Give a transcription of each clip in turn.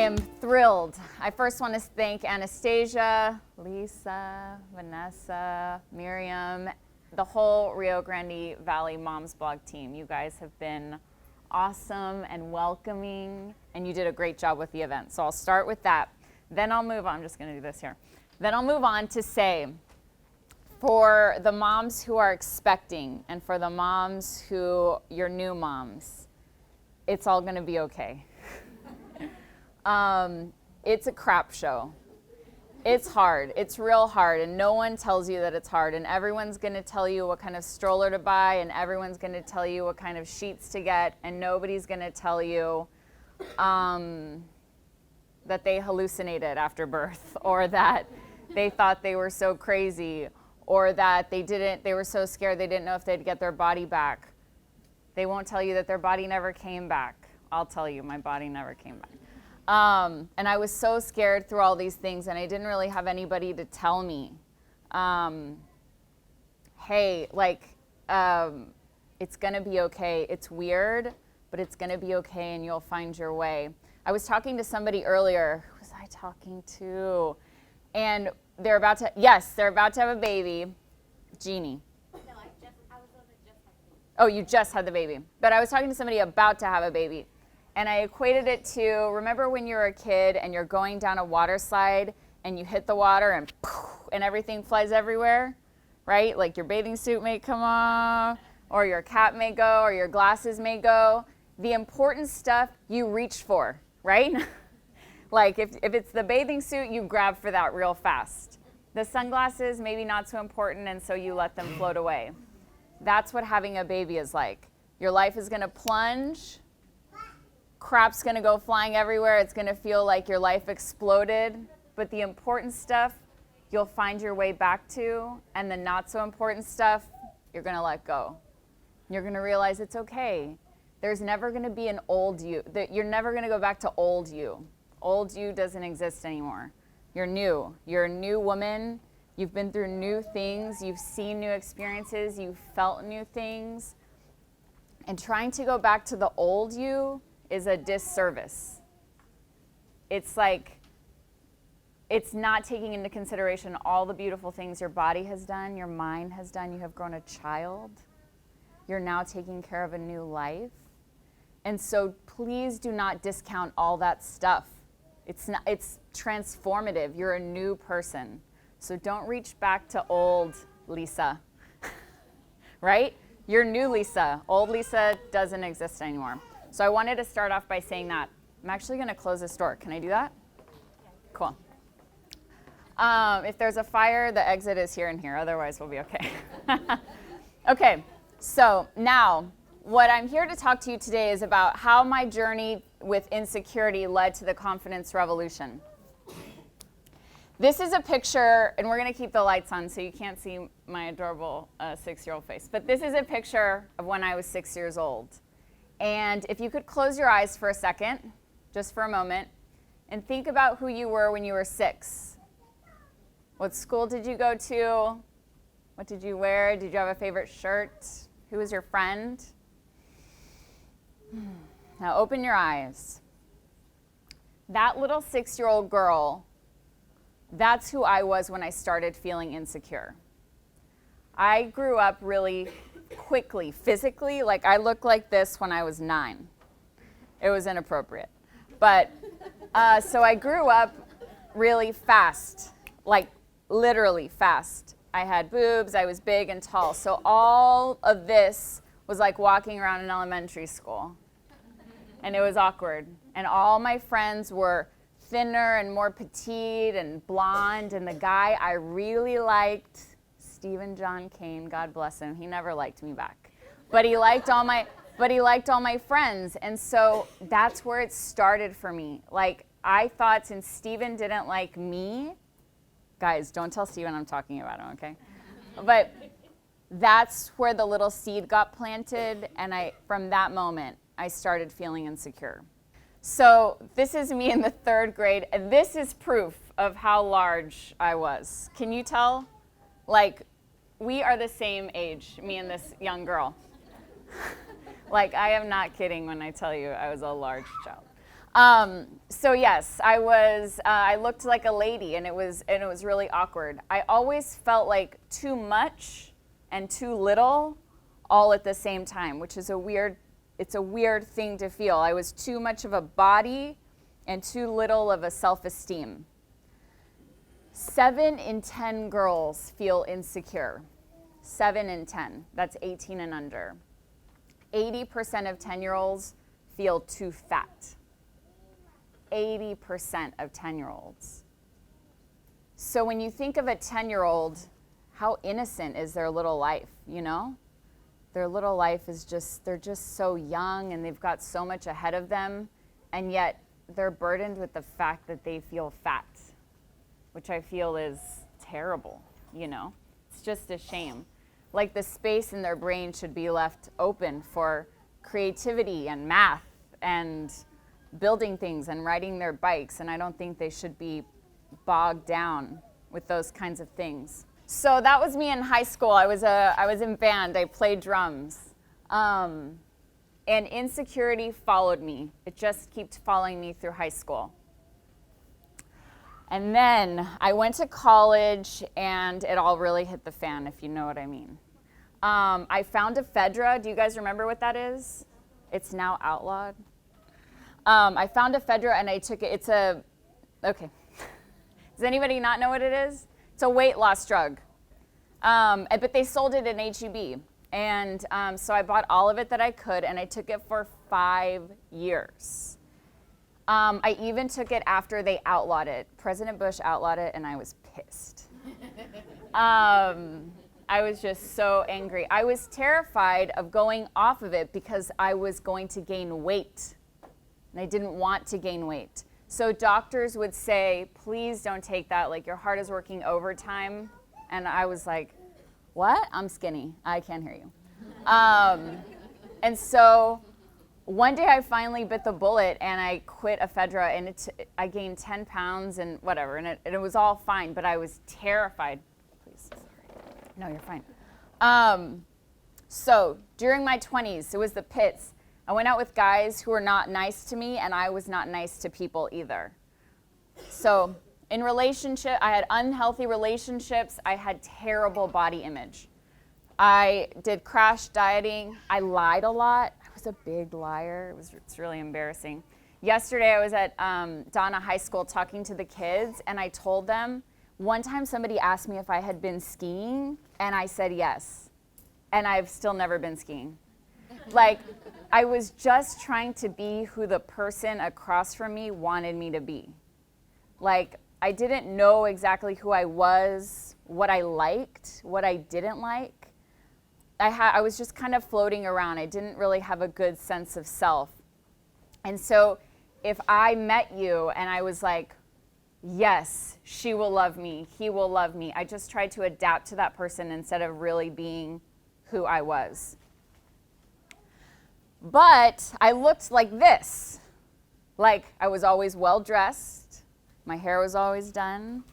am thrilled. I first want to thank Anastasia, Lisa, Vanessa, Miriam, the whole Rio Grande Valley Moms Blog team. You guys have been awesome and welcoming, and you did a great job with the event. So I'll start with that. Then I'll move on. I'm just going to do this here. Then I'll move on to say, for the moms who are expecting and for the moms who, you're new moms, it's all going to be okay. It's a crap show. It's hard. It's real hard, and no one tells you that it's hard, and everyone's going to tell you what kind of stroller to buy, and everyone's going to tell you what kind of sheets to get, and nobody's going to tell you that they hallucinated after birth, or that they thought they were so crazy, or that they were so scared they didn't know if they'd get their body back. They won't tell you that their body never came back. I'll tell you, my body never came back. And I was so scared through all these things, and I didn't really have anybody to tell me, hey, it's gonna be okay. It's weird, but it's gonna be okay, and you'll find your way. I was talking to somebody earlier. Who was I talking to? And they're about to have a baby. Jeannie. No, I was the one that just had the baby. Oh, you just had the baby. But I was talking to somebody about to have a baby. And I equated it to, remember when you were a kid and you're going down a water slide and you hit the water and poof, and everything flies everywhere, right? Like your bathing suit may come off, or your cap may go, or your glasses may go. The important stuff you reach for, right? Like if it's the bathing suit, you grab for that real fast. The sunglasses, maybe not so important, and so you let them float away. That's what having a baby is like. Your life is gonna plunge. Crap's gonna go flying everywhere. It's gonna feel like your life exploded. But the important stuff, you'll find your way back to, and the not so important stuff, you're gonna let go. You're gonna realize it's okay. There's never gonna be an old you. You're never gonna go back to old you. Old you doesn't exist anymore. You're new. You're a new woman. You've been through new things. You've seen new experiences. You've felt new things. And trying to go back to the old you is a disservice. It's like, it's not taking into consideration all the beautiful things your body has done, your mind has done. You have grown a child. You're now taking care of a new life. And so please do not discount all that stuff. It's transformative. You're a new person. So don't reach back to old Lisa, right? You're new Lisa. Old Lisa doesn't exist anymore. So I wanted to start off by saying that. I'm actually gonna close this door. Can I do that? Yeah. Cool. If there's a fire, the exit is here and here. Otherwise, we'll be okay. Okay, so now, what I'm here to talk to you today is about how my journey with insecurity led to the confidence revolution. This is a picture, and we're gonna keep the lights on so you can't see my adorable 6-year-old face, but this is a picture of when I was 6 years old. And if you could close your eyes for a second, just for a moment, and think about who you were when you were 6. What school did you go to? What did you wear? Did you have a favorite shirt? Who was your friend? Now open your eyes. That little 6-year-old girl, that's who I was when I started feeling insecure. I grew up really quickly, physically. Like I looked like this when I was 9. It was inappropriate. But, so I grew up really fast, like literally fast. I had boobs, I was big and tall. So all of this was like walking around in elementary school. And it was awkward. And all my friends were thinner and more petite and blonde. And the guy I really liked, Stephen John Kane, God bless him, he never liked me back. But he liked all my friends. And so that's where it started for me. Like I thought, since Stephen didn't like me, guys, don't tell Stephen I'm talking about him, okay? But that's where the little seed got planted, and from that moment, I started feeling insecure. So this is me in the 3rd grade, and this is proof of how large I was. Can you tell? Like, we are the same age, me and this young girl. Like, I am not kidding when I tell you I was a large child. So yes, I looked like a lady, and it was really awkward. I always felt like too much and too little all at the same time, which is it's a weird thing to feel. I was too much of a body and too little of a self-esteem. 7 in 10 girls feel insecure. 7 in 10, that's 18 and under. 80% of 10-year-olds feel too fat. 80% of 10-year-olds. So when you think of a 10-year-old, how innocent is their little life, you know? Their little life is they're just so young and they've got so much ahead of them, and yet they're burdened with the fact that they feel fat, which I feel is terrible, you know? It's just a shame. Like the space in their brain should be left open for creativity and math and building things and riding their bikes, and I don't think they should be bogged down with those kinds of things. So that was me in high school. I was in band. I played drums. And insecurity followed me. It just kept following me through high school. And then I went to college, and it all really hit the fan, if you know what I mean. I found ephedra. Do you guys remember what that is? It's now outlawed. I found ephedra, and I took it. Okay. Does anybody not know what it is? It's a weight loss drug. But they sold it in HEB. And so I bought all of it that I could, and I took it for 5 years. I even took it after they outlawed it. President Bush outlawed it, and I was pissed. I was just so angry. I was terrified of going off of it because I was going to gain weight, and I didn't want to gain weight. So doctors would say, please don't take that, like your heart is working overtime. And I was like, what? I'm skinny. I can't hear you. And so one day I finally bit the bullet and I quit ephedra, and I gained 10 pounds and whatever, and it was all fine, but I was terrified. Please, sorry. No, you're fine. So during my 20s, it was the pits. I went out with guys who were not nice to me, and I was not nice to people either. So in relationship, I had unhealthy relationships. I had terrible body image. I did crash dieting. I lied a lot. I was a big liar. It's really embarrassing. Yesterday, I was at Donna High School talking to the kids, and I told them, one time somebody asked me if I had been skiing, and I said yes. And I've still never been skiing. Like, I was just trying to be who the person across from me wanted me to be. Like, I didn't know exactly who I was, what I liked, what I didn't like. I was just kind of floating around. I didn't really have a good sense of self. And so if I met you and I was like, yes, she will love me, he will love me, I just tried to adapt to that person instead of really being who I was. But I looked like this. Like, I was always well-dressed. My hair was always done.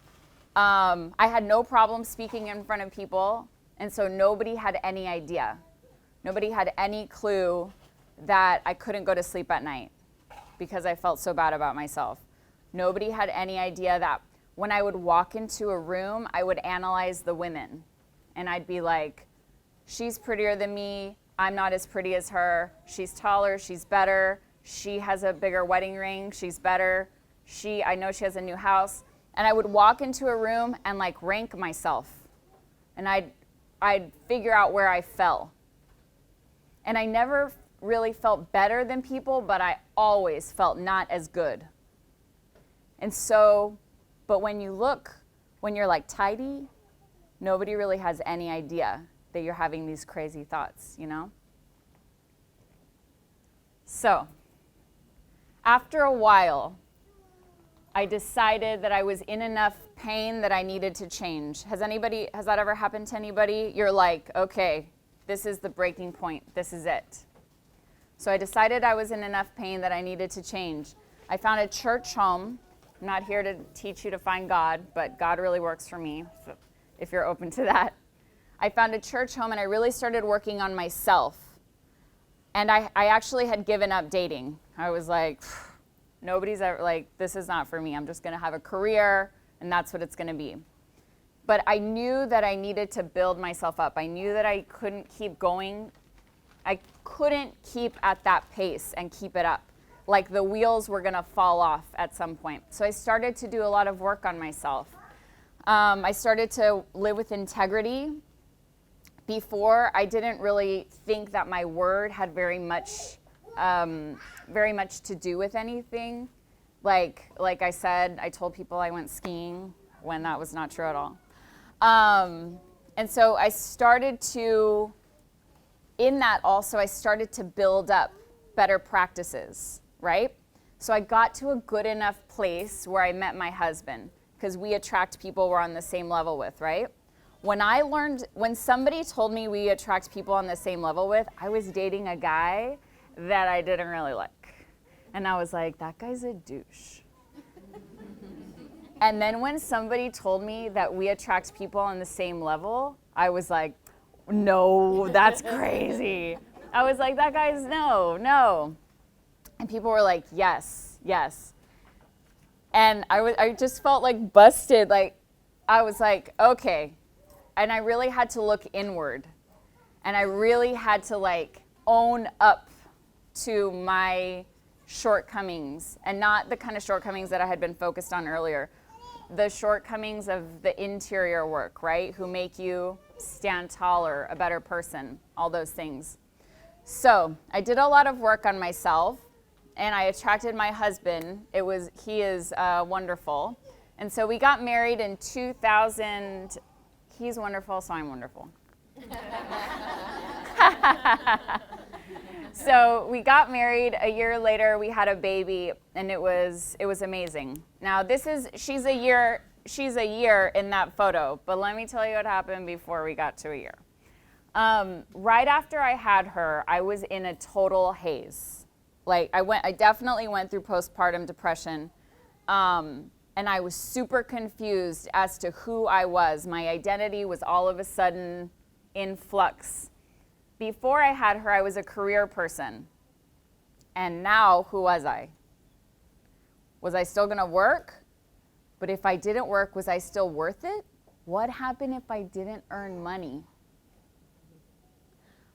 I had no problem speaking in front of people, and so nobody had any idea. Nobody had any clue that I couldn't go to sleep at night because I felt so bad about myself. Nobody had any idea that when I would walk into a room, I would analyze the women. And I'd be like, she's prettier than me. I'm not as pretty as her. She's taller. She's better. She has a bigger wedding ring. She's better. I know she has a new house. And I would walk into a room and like rank myself. And I'd figure out where I fell. And I never really felt better than people, but I always felt not as good. And so, but when you're like tidy, nobody really has any idea that you're having these crazy thoughts, you know? So, after a while, I decided that I was in enough pain that I needed to change. Has that ever happened to anybody? You're like, okay, this is the breaking point. This is it. So I decided I was in enough pain that I needed to change. I found a church home. I'm not here to teach you to find God, but God really works for me, so if you're open to that. I found a church home, and I really started working on myself. And I actually had given up dating. I was like, Nobody's ever like, this is not for me. I'm just going to have a career and that's what it's going to be. But I knew that I needed to build myself up. I knew that I couldn't keep going. I couldn't keep at that pace and keep it up. Like the wheels were going to fall off at some point. So I started to do a lot of work on myself. I started to live with integrity. Before, I didn't really think that my word had very much to do with anything. Like I said, I told people I went skiing when that was not true at all. And so I started to, in that also, I started to build up better practices, right? So I got to a good enough place where I met my husband, because we attract people we're on the same level with, right? When somebody told me we attract people on the same level with, I was dating a guy that I didn't really like. And I was like, that guy's a douche. And then when somebody told me that we attract people on the same level, I was like, no, that's crazy. I was like, that guy's no. And people were like, yes. And I just felt like busted. Like, I was like, okay. And I really had to look inward. And I really had to like own up to my shortcomings, and not the kind of shortcomings that I had been focused on earlier. The shortcomings of the interior work, right? Who make you stand taller, a better person, all those things. So I did a lot of work on myself, and I attracted my husband. He is wonderful. And so we got married in 2000. He's wonderful, so I'm wonderful. So we got married. A year later, we had a baby, and it was amazing. Now she's a year in that photo, but let me tell you what happened before we got to a year. Right after I had her, I was in a total haze. Like I definitely went through postpartum depression, and I was super confused as to who I was. My identity was all of a sudden in flux. Before I had her, I was a career person. And now, who was I? Was I still going to work? But if I didn't work, was I still worth it? What happened if I didn't earn money?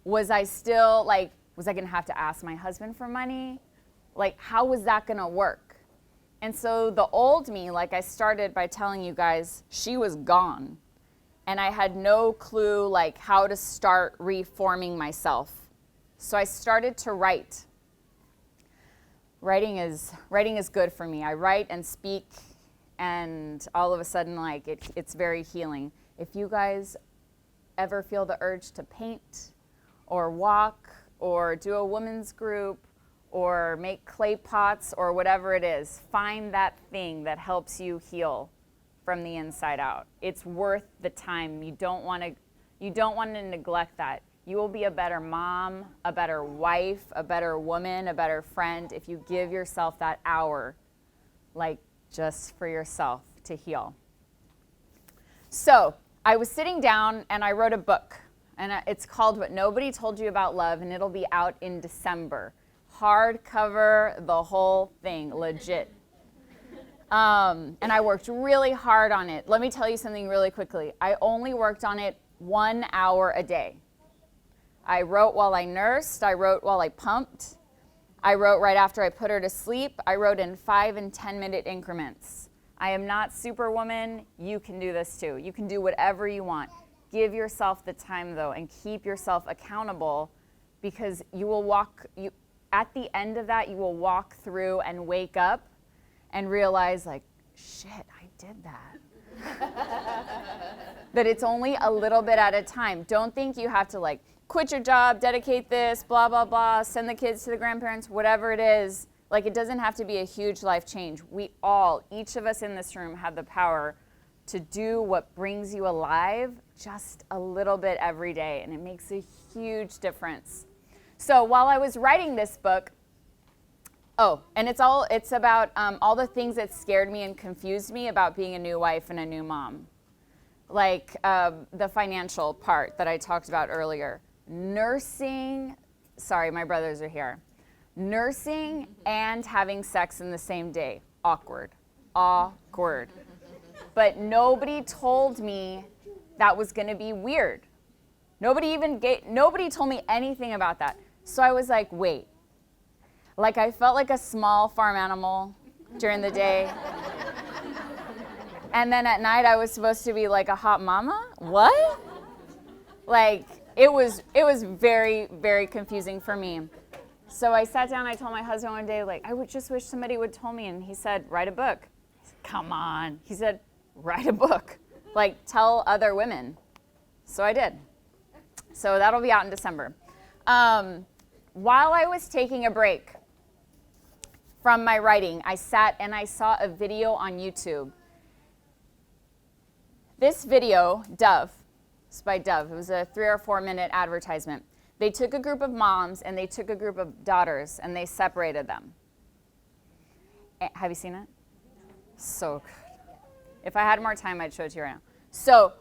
Was I still, was I going to have to ask my husband for money? Like, how was that going to work? And so the old me, like I started by telling you guys, she was gone. And I had no clue like how to start reforming myself. So I started to write. Writing is good for me. I write and speak, and all of a sudden like it's very healing. If you guys ever feel the urge to paint or walk or do a women's group or make clay pots or whatever it is, find that thing that helps you heal from the inside out. It's worth the time. You don't want to neglect that. You will be a better mom, a better wife, a better woman, a better friend if you give yourself that hour, like just for yourself to heal. So I was sitting down and I wrote a book, and it's called What Nobody Told You About Love, and it'll be out in December. Hardcover, the whole thing, legit. And I worked really hard on it. Let me tell you something really quickly. I only worked on it 1 hour a day. I wrote while I nursed. I wrote while I pumped. I wrote right after I put her to sleep. I wrote in 5 and 10-minute increments. I am not Superwoman. You can do this too. You can do whatever you want. Give yourself the time though, and keep yourself accountable, because at the end of that, you will walk through and wake up and realize like, shit, I did that. That it's only a little bit at a time. Don't think you have to like quit your job, dedicate this, blah, blah, blah, send the kids to the grandparents, whatever it is. Like, it doesn't have to be a huge life change. Each of us in this room have the power to do what brings you alive just a little bit every day, and it makes a huge difference. So while I was writing this book, and it's about all the things that scared me and confused me about being a new wife and a new mom. Like the financial part that I talked about earlier. Nursing, sorry, my brothers are here. Nursing and having sex in the same day. Awkward. Awkward. But nobody told me that was going to be weird. Nobody told me anything about that. So I was like, wait. Like I felt like a small farm animal during the day. And then at night I was supposed to be like a hot mama? What? Like it was very, very confusing for me. So I sat down, I told my husband one day, like, I would just wish somebody would tell me. And he said, write a book. I said, come on. He said, write a book. Like, tell other women. So I did. So that'll be out in December. While I was taking a break from my writing, I sat and I saw a video on YouTube. This video, Dove, it's by Dove. It was a 3 or 4 minute advertisement. They took a group of moms and they took a group of daughters and they separated them. Have you seen it? So good. If I had more time, I'd show it to you right now. So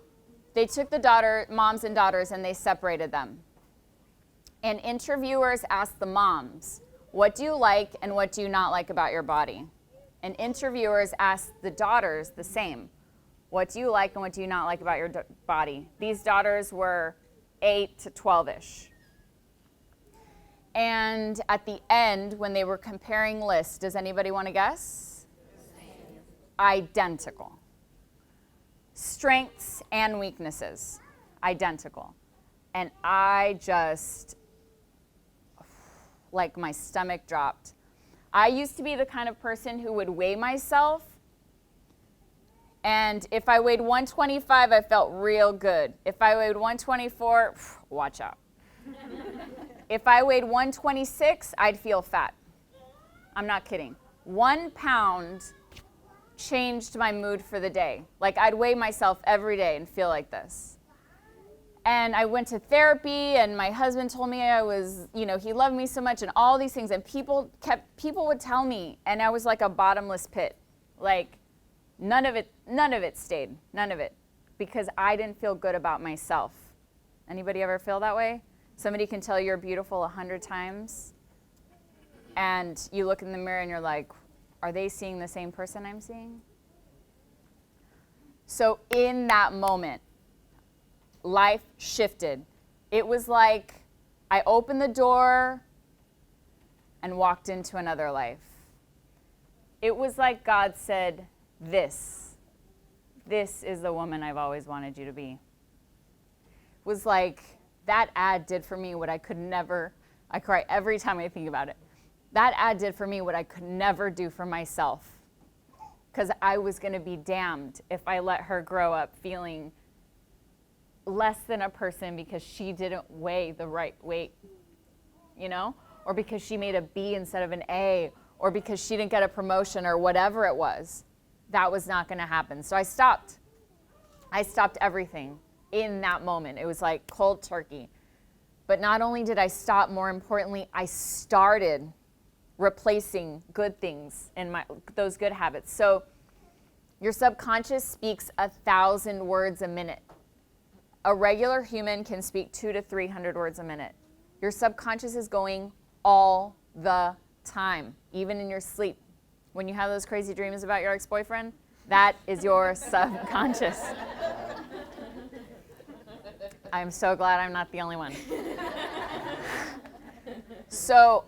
they took the moms and daughters and they separated them. And interviewers asked the moms, what do you like and what do you not like about your body? And interviewers asked the daughters the same. What do you like and what do you not like about your body? These daughters were 8 to 12-ish. And at the end, when they were comparing lists, does anybody want to guess? Identical. Strengths and weaknesses, identical. And I just, like my stomach dropped. I used to be the kind of person who would weigh myself, and if I weighed 125, I felt real good. If I weighed 124, watch out. If I weighed 126, I'd feel fat. I'm not kidding. 1 pound changed my mood for the day. Like I'd weigh myself every day and feel like this. And I went to therapy and my husband told me I was, he loved me so much and all these things. And people would tell me, and I was like a bottomless pit. Like none of it stayed, none of it, because I didn't feel good about myself. Anybody ever feel that way? Somebody can tell you're beautiful 100 times and you look in the mirror and you're like, are they seeing the same person I'm seeing? So in that moment, life shifted. It was like I opened the door and walked into another life. It was like God said, this is the woman I've always wanted you to be. It was like that ad did for me what I could never, I cry every time I think about it. That ad did for me what I could never do for myself, because I was going to be damned if I let her grow up feeling less than a person because she didn't weigh the right weight, or because she made a B instead of an A, or because she didn't get a promotion or whatever it was. That was not going to happen. So I stopped. I stopped everything in that moment. It was like cold turkey. But not only did I stop, more importantly, I started replacing good things in those good habits. So your subconscious speaks 1,000 words a minute. A regular human can speak 200 to 300 words a minute. Your subconscious is going all the time, even in your sleep. When you have those crazy dreams about your ex-boyfriend, that is your subconscious. I'm so glad I'm not the only one. So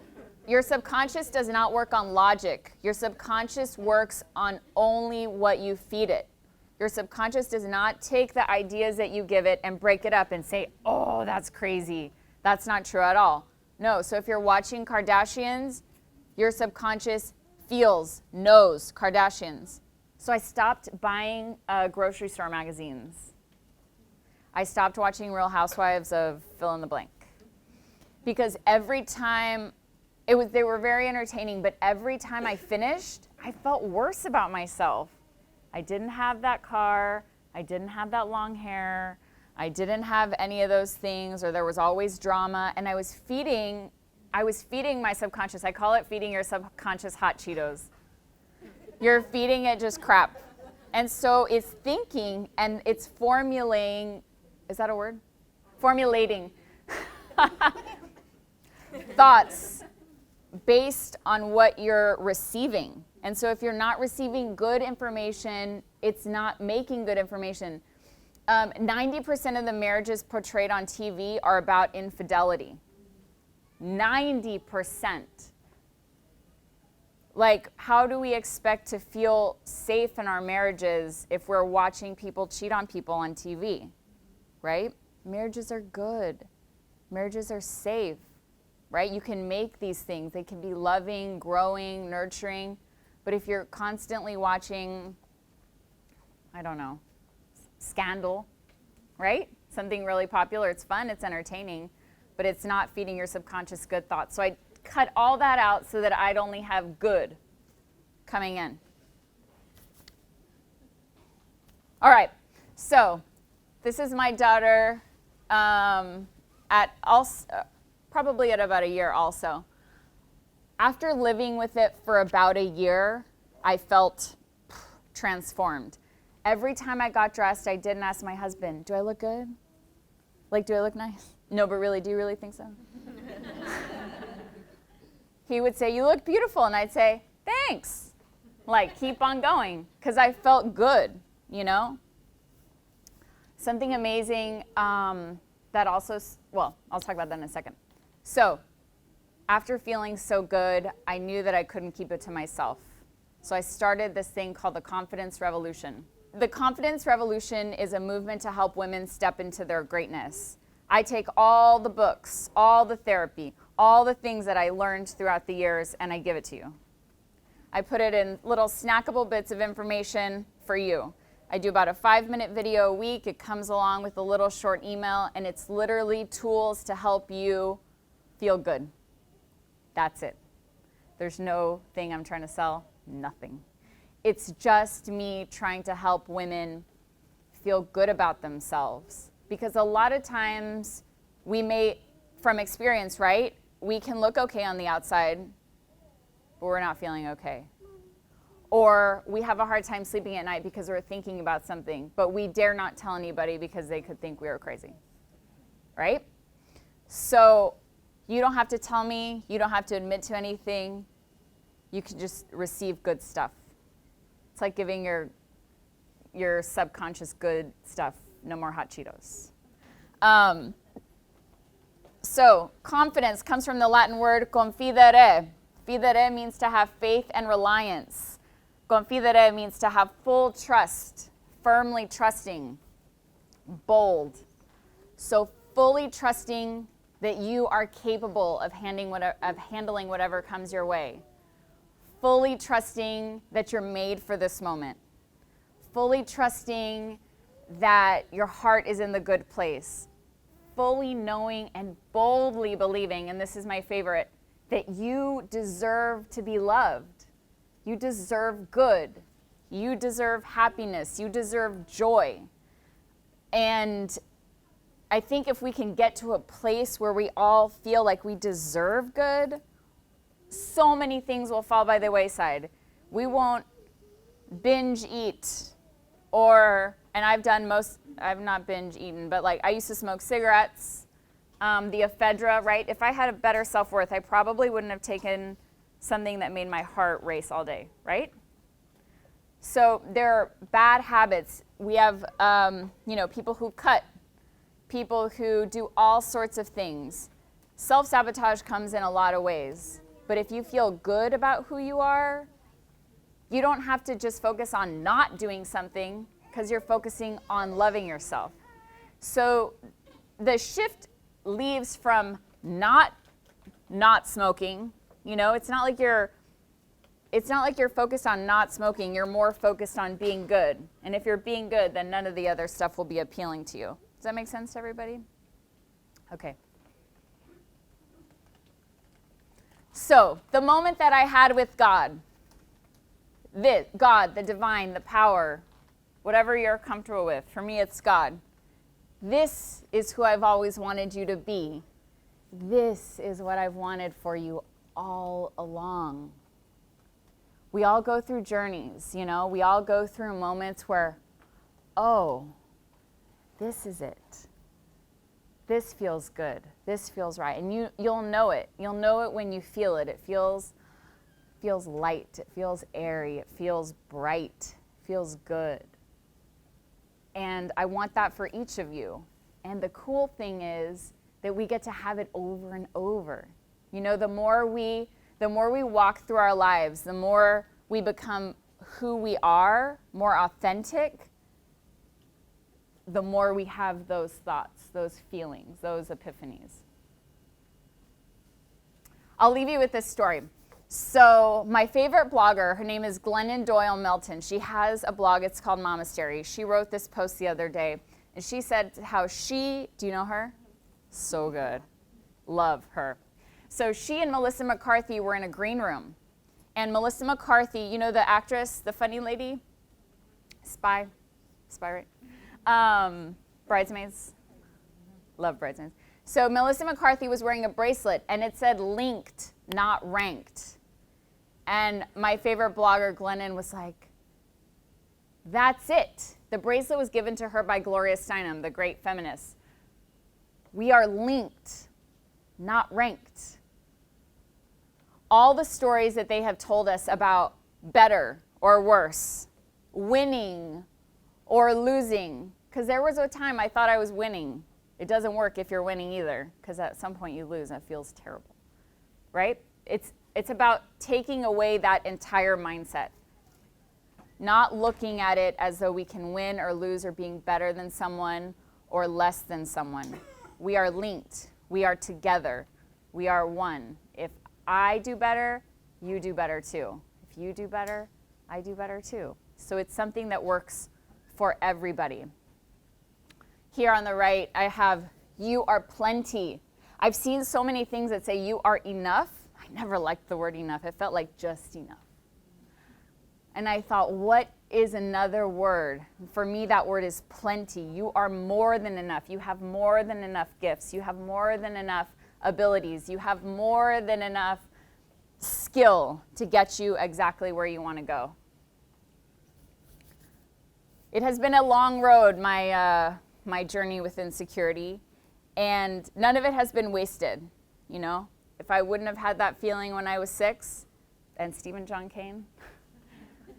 your subconscious does not work on logic. Your subconscious works on only what you feed it. Your subconscious does not take the ideas that you give it and break it up and say, oh, that's crazy. That's not true at all. No, so if you're watching Kardashians, your subconscious feels, knows Kardashians. So I stopped buying grocery store magazines. I stopped watching Real Housewives of fill in the blank. Because every time, they were very entertaining, but every time I finished, I felt worse about myself. I didn't have that car, I didn't have that long hair, I didn't have any of those things, or there was always drama, and I was feeding my subconscious. I call it feeding your subconscious hot Cheetos. You're feeding it just crap. And so it's thinking and it's formulating, is that a word? Formulating thoughts based on what you're receiving. And so if you're not receiving good information, it's not making good information. 90% of the marriages portrayed on TV are about infidelity. 90%. Like, how do we expect to feel safe in our marriages if we're watching people cheat on people on TV, right? Marriages are good. Marriages are safe, right? You can make these things. They can be loving, growing, nurturing. But if you're constantly watching, I don't know, Scandal, right? Something really popular, it's fun, it's entertaining, but it's not feeding your subconscious good thoughts. So I cut all that out so that I'd only have good coming in. All right, so this is my daughter probably at about a year also. After living with it for about a year, I felt transformed. Every time I got dressed, I didn't ask my husband, do I look good? Like, do I look nice? No, but really, do you really think so? He would say, you look beautiful. And I'd say, thanks. Like, keep on going. Because I felt good, you know? Something amazing that also, well, I'll talk about that in a second. So, after feeling so good, I knew that I couldn't keep it to myself. So I started this thing called the Confidence Revolution. The Confidence Revolution is a movement to help women step into their greatness. I take all the books, all the therapy, all the things that I learned throughout the years, and I give it to you. I put it in little snackable bits of information for you. I do about a 5-minute video a week. It comes along with a little short email, and it's literally tools to help you feel good. That's it. There's no thing I'm trying to sell, nothing. It's just me trying to help women feel good about themselves. Because a lot of times we may, from experience, right, we can look okay on the outside, but we're not feeling okay. Or we have a hard time sleeping at night because we're thinking about something, but we dare not tell anybody because they could think we were crazy, right? So you don't have to tell me, you don't have to admit to anything, you can just receive good stuff. It's like giving your subconscious good stuff. No more hot Cheetos. So confidence comes from the Latin word confidere. Fidere means to have faith and reliance. Confidere means to have full trust, firmly trusting, bold. So fully trusting that you are capable of handling whatever comes your way. Fully trusting that you're made for this moment. Fully trusting that your heart is in the good place. Fully knowing and boldly believing, and this is my favorite, that you deserve to be loved. You deserve good. You deserve happiness. You deserve joy. And I think if we can get to a place where we all feel like we deserve good, so many things will fall by the wayside. We won't binge eat and I've not binge eaten, but like I used to smoke cigarettes, the ephedra, right? If I had a better self-worth, I probably wouldn't have taken something that made my heart race all day, right? So there are bad habits. We have, people who cut, people who do all sorts of things. Self-sabotage comes in a lot of ways. But if you feel good about who you are, you don't have to just focus on not doing something because you're focusing on loving yourself. So the shift leaves from not smoking. You know, it's not like you're focused on not smoking. You're more focused on being good. And if you're being good, then none of the other stuff will be appealing to you. Does that make sense to everybody? Okay. So the moment that I had with God, God, the divine, the power, whatever you're comfortable with. For me, it's God. This is who I've always wanted you to be. This is what I've wanted for you all along. We all go through journeys, you know. We all go through moments where, oh, this is it. This feels good. This feels right. And you'll know it. You'll know it when you feel it. It feels light. It feels airy. It feels bright. It feels good. And I want that for each of you. And the cool thing is that we get to have it over and over. You know, the more we walk through our lives, the more we become who we are, more authentic, the more we have those thoughts, those feelings, those epiphanies. I'll leave you with this story. So my favorite blogger, her name is Glennon Doyle Melton. She has a blog, it's called Momastery. She wrote this post the other day, and she said how do you know her? So good. Love her. So she and Melissa McCarthy were in a green room. And Melissa McCarthy, you know the actress, the funny lady? Spy, right? Bridesmaids. Love Bridesmaids. So Melissa McCarthy was wearing a bracelet, and it said linked, not ranked. And my favorite blogger, Glennon, was like, that's it. The bracelet was given to her by Gloria Steinem, the great feminist. We are linked, not ranked. All the stories that they have told us about better or worse, winning or losing, because there was a time I thought I was winning. It doesn't work if you're winning either, because at some point you lose and it feels terrible, right? It's about taking away that entire mindset, not looking at it as though we can win or lose or being better than someone or less than someone. We are linked. We are together. We are one. If I do better, you do better too. If you do better, I do better too. So it's something that works for everybody. Here on the right, I have you are plenty. I've seen so many things that say you are enough. I never liked the word enough. It felt like just enough. And I thought, what is another word? For me, that word is plenty. You are more than enough. You have more than enough gifts. You have more than enough abilities. You have more than enough skill to get you exactly where you want to go. It has been a long road, my journey with insecurity, and none of it has been wasted, you know? If I wouldn't have had that feeling when I was 6, and Stephen John Kane,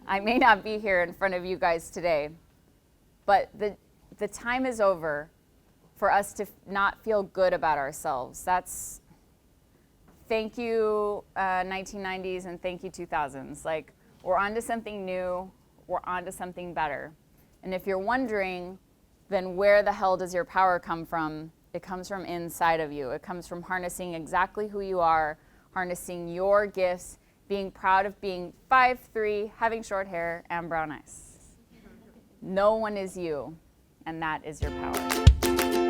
I may not be here in front of you guys today. But the time is over for us to not feel good about ourselves. That's thank you 1990s and thank you 2000s. Like, we're on to something new, we're on to something better. And if you're wondering, then where the hell does your power come from? It comes from inside of you. It comes from harnessing exactly who you are, harnessing your gifts, being proud of being 5'3", having short hair, and brown eyes. No one is you, and that is your power.